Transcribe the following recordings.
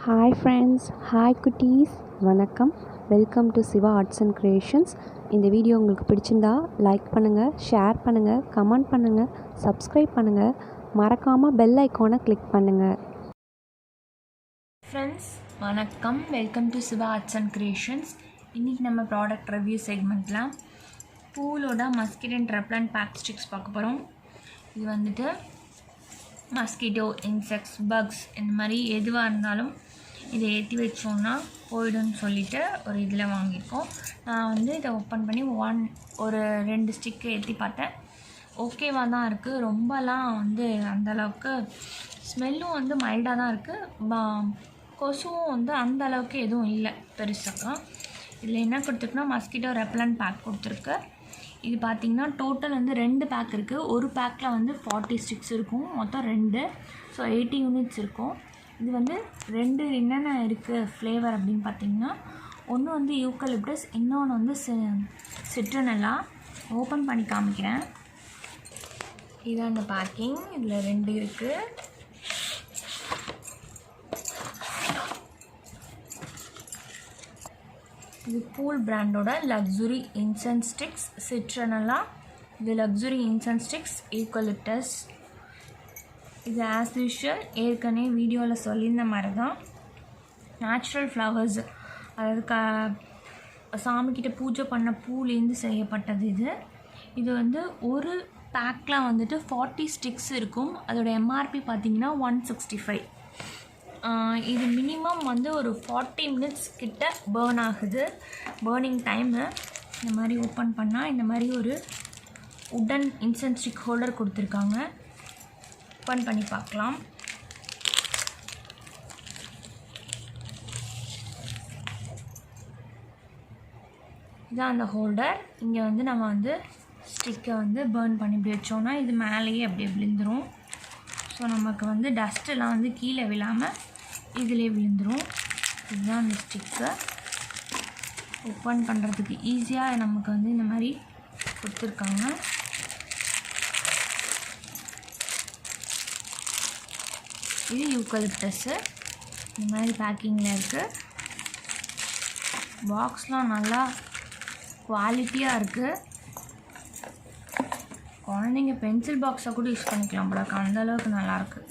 Hi friends, hi குட்டீஸ், வணக்கம். Welcome to Siva arts and creations. இந்த வீடியோ உங்களுக்கு பிடிச்சிருந்தா லைக் பண்ணுங்கள், ஷேர் பண்ணுங்கள், கமெண்ட் பண்ணுங்கள், சப்ஸ்கிரைப் பண்ணுங்கள், மறக்காமல் பெல் ஐக்கானை கிளிக் பண்ணுங்கள். ஃப்ரெண்ட்ஸ் வணக்கம், welcome to Siva arts and creations. இன்றைக்கி நம்ம ப்ராடக்ட் ரிவ்யூ செக்மெண்ட்டில் பூலோட mosquito and repellent pack sticks பார்க்க போகிறோம். இது வந்துட்டு மஸ்கிட்டோ, இன்செக்ட்ஸ், பக்ஸ் இந்த மாதிரி எதுவாக இருந்தாலும் இதை ஏற்றி வச்சோன்னா போய்டுன்னு சொல்லிவிட்டு ஒரு இதில் வாங்கியிருக்கோம். நான் வந்து இதை ஓப்பன் பண்ணி ஒரு 2 ஸ்டிக்கு ஏற்றி பார்த்தேன். ஓகேவாக தான் இருக்குது. ரொம்பலாம் வந்து அந்தளவுக்கு ஸ்மெல்லும் வந்து மைல்டாக தான் இருக்குது. கொசுவும் வந்து அந்தளவுக்கு எதுவும் இல்லை பெருசாக. இதில் என்ன கொடுத்துருக்குன்னா மஸ்கிட்டோ ரெப்பலண்ட் பேக் கொடுத்துருக்கு. இது பார்த்திங்கன்னா டோட்டல் வந்து 2 பேக் இருக்குது. ஒரு பேக்கில் வந்து 40 ஸ்டிக்ஸ் இருக்கும், மொத்தம் 2. ஸோ 80 யூனிட்ஸ் இருக்கும். இது வந்து 2 என்னென்ன இருக்குது ஃப்ளேவர் அப்படின்னு பார்த்திங்கன்னா, ஒன்று வந்து யூக்கலிப்டஸ், இன்னொன்று வந்து சிட்ரனெல்லா. ஓப்பன் பண்ணி காமிக்கிறேன். இதுதான் அந்த பேக்கிங். இதில் 2 இருக்குது. இது பூல் பிராண்டோட லக்ஸுரி இன்சென்ஸ் ஸ்டிக்ஸ், சிட்ரனெல்லா. இது லக்ஸுரி இன்சென்ஸ் ஸ்டிக்ஸ், யூக்கலிப்டஸ். இது ஆஸ் யூஷுவல் ஏற்கனவே வீடியோவில் சொல்லியிருந்த மாதிரி தான் நேச்சுரல் ஃப்ளவர்ஸ், அதாவது சாமிக்கிட்ட பூஜை பண்ண பூலேருந்து செய்யப்பட்டது. இது வந்து ஒரு பேக்கில் வந்துட்டு 40 ஸ்டிக்ஸ் இருக்கும். அதோட எம்ஆர்பி பார்த்திங்கன்னா 165. இது மினிமம் வந்து ஒரு 40 மினிட்ஸ் கிட்ட பேர்ன் ஆகுது. பேர்னிங் டைமு இந்த மாதிரி ஓப்பன் பண்ணால் இந்த மாதிரி ஒரு உடன் இன்சென்ஸ் ஸ்டிக் ஹோல்டர் கொடுத்துருக்காங்க. ஓப்பன் பண்ணி பார்க்கலாம். இதான் அந்த ஹோல்டர். இங்கே வந்து நம்ம வந்து ஸ்டிக்கை வந்து பேர்ன் பண்ணி இப்படி வச்சோன்னா இது மேலேயே அப்படியே விழுந்துடும். ஸோ நமக்கு வந்து டஸ்ட்டெல்லாம் வந்து கீழே விழாமல் இதிலே விழுந்துடும். இதுதான் அந்த ஸ்டிக்கை. ஓப்பன் பண்ணுறதுக்கு ஈஸியாக நமக்கு வந்து இந்த மாதிரி கொடுத்துருக்காங்க. இது யூக்கலிப்டஸ்ஸு இந்த மாதிரி பேக்கிங்கில் இருக்குது. பாக்ஸ்லாம் நல்லா குவாலிட்டியாக இருக்குது. குழந்தைங்க பென்சில் பாக்ஸை கூட யூஸ் பண்ணிக்கலாம் போல, அந்தளவுக்கு நல்லாயிருக்கு.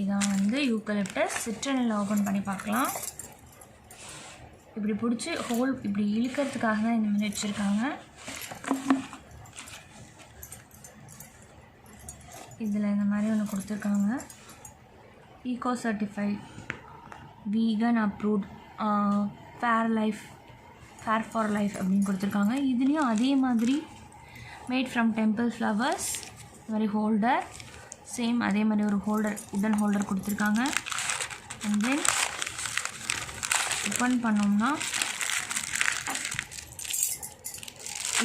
இதான் வந்து யூக்கலிப்டஸ். சிட்ரனெல்லா ஓப்பன் பண்ணி பார்க்கலாம். இப்படி பிடிச்சி ஹோல் இப்படி இழுக்கிறதுக்காக தான் இந்த மாதிரி வச்சுருக்காங்க. இதில் இந்த மாதிரி ஒன்று கொடுத்துருக்காங்க. Eco certified, vegan approved, fair for life அப்படின்னு கொடுத்துருக்காங்க. இதுலேயும் அதே மாதிரி மேட் ஃப்ரம் டெம்பிள் ஃப்ளவர்ஸ், இந்த மாதிரி ஹோல்டர், சேம் அதே மாதிரி ஒரு ஹோல்டர், உடன் ஹோல்டர் கொடுத்துருக்காங்க. அண்ட் தென் ஓப்பன் பண்ணோம்னா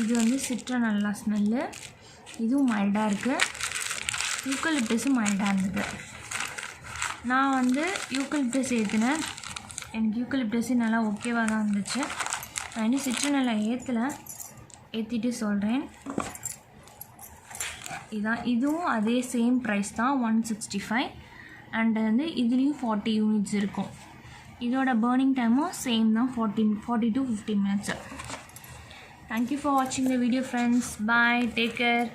இது வந்து சிட்ரனெல்லா ஸ்மெல்லு. இதுவும் மைல்டாக இருக்குது. யூக்கலிப்டஸும் மைல்டாக இருந்தது. நான் வந்து யூக்கலிப்டஸ் ஏற்றினேன். எனக்கு யூக்கலிப்டஸு நல்லா ஓகேவாக தான் இருந்துச்சு. நான் இன்னும் சிட்ரனெல்லா ஏற்றிட்டு சொல்கிறேன். இதுவும் அதே சேம் ப்ரைஸ் தான், 165. அண்டு வந்து இதுலேயும் 40 யூனிட்ஸ் இருக்கும். இதோட பேர்னிங் டைமும் சேம் தான், 40 to 50 minutes. Thank you for watching the video, friends. Bye, take care.